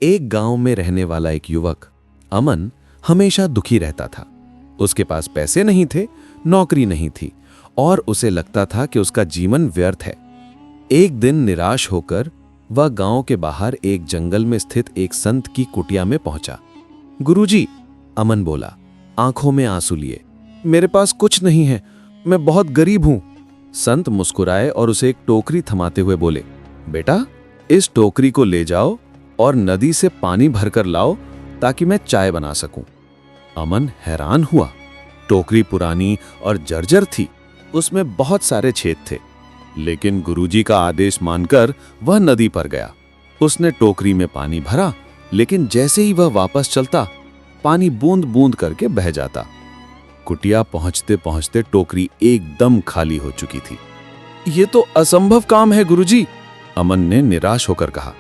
एक गांव में रहने वाला एक युवक अमन हमेशा दुखी रहता था। उसके पास पैसे नहीं थे, नौकरी नहीं थी और उसे लगता था कि उसका जीवन व्यर्थ है। एक दिन निराश होकर वह गांव के बाहर एक जंगल में स्थित एक संत की कुटिया में पहुंचा। गुरुजी, अमन बोला, आंखों में आंसू लिए, मेरे पास कुछ नहीं है, मैं बहुत गरीब हूं। संत मुस्कुराए और उसे एक टोकरी थमाते हुए बोले, बेटा, इस टोकरी को ले जाओ और नदी से पानी भरकर लाओ ताकि मैं चाय बना सकूं। अमन हैरान हुआ। टोकरी पुरानी और जर्जर थी, उसमें बहुत सारे छेद थे, लेकिन गुरुजी का आदेश मानकर वह नदी पर गया। उसने टोकरी में पानी भरा, लेकिन जैसे ही वह वापस चलता, पानी बूंद बूंद करके बह जाता। कुटिया पहुंचते पहुंचते टोकरी एकदम खाली हो चुकी थी। यह तो असंभव काम है गुरुजी, अमन ने निराश होकर कहा।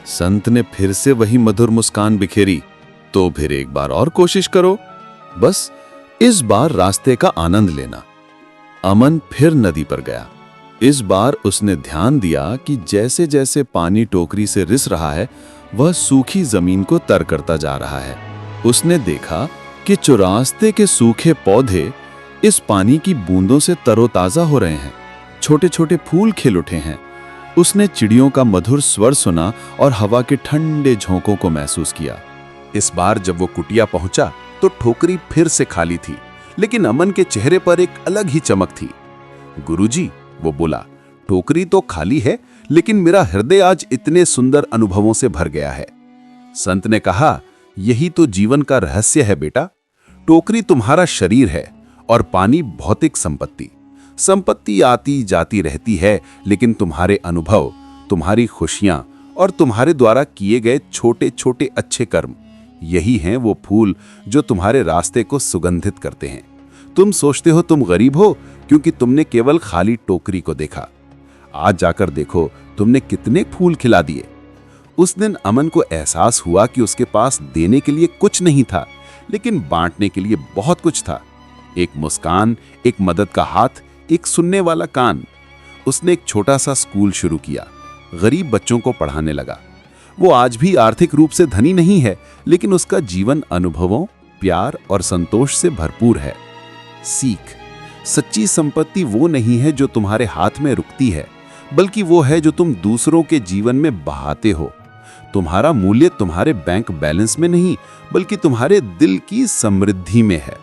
संत ने फिर से वही मधुर मुस्कान बिखेरी, तो फिर एक बार और कोशिश करो, बस इस बार रास्ते का आनंद लेना। अमन फिर नदी पर गया। इस बार उसने ध्यान दिया कि जैसे जैसे पानी टोकरी से रिस रहा है, वह सूखी जमीन को तर करता जा रहा है। उसने देखा कि चौरास्ते के सूखे पौधे इस पानी की बूंदों से तरोताजा हो रहे हैं, छोटे छोटे फूल खिल उठे हैं। उसने चिड़ियों का मधुर स्वर सुना और हवा के ठंडे झोंकों को महसूस किया। इस बार जब वो कुटिया पहुंचा तो ठोकरी फिर से खाली थी, लेकिन अमन के चेहरे पर एक अलग ही चमक थी। गुरुजी, वो बोला, टोकरी तो खाली है, लेकिन मेरा हृदय आज इतने सुंदर अनुभवों से भर गया है। संत ने कहा, यही तो जीवन का रहस्य है बेटा। टोकरी तुम्हारा शरीर है और पानी भौतिक संपत्ति। संपत्ति आती जाती रहती है, लेकिन तुम्हारे अनुभव, तुम्हारी खुशियां और तुम्हारे द्वारा किए गए छोटे छोटे अच्छे कर्म, यही हैं वो फूल जो तुम्हारे रास्ते को सुगंधित करते हैं। तुम सोचते हो तुम गरीब हो क्योंकि तुमने केवल खाली टोकरी को देखा। आज जाकर देखो तुमने कितने फूल खिला दिए। उस दिन अमन को एहसास हुआ कि उसके पास देने के लिए कुछ नहीं था, लेकिन बांटने के लिए बहुत कुछ था। एक मुस्कान, एक मदद का हाथ, एक सुनने वाला कान। उसने एक छोटा सा स्कूल शुरू किया, गरीब बच्चों को पढ़ाने लगा। वो आज भी आर्थिक रूप से धनी नहीं है, लेकिन उसका जीवन अनुभवों, प्यार और संतोष से भरपूर है। सीख, सच्ची संपत्ति वो नहीं है जो तुम्हारे हाथ में रुकती है, बल्कि वो है जो तुम दूसरों के जीवन में बहाते हो। तुम्हारा मूल्य तुम्हारे बैंक बैलेंस में नहीं, बल्कि तुम्हारे दिल की समृद्धि में है।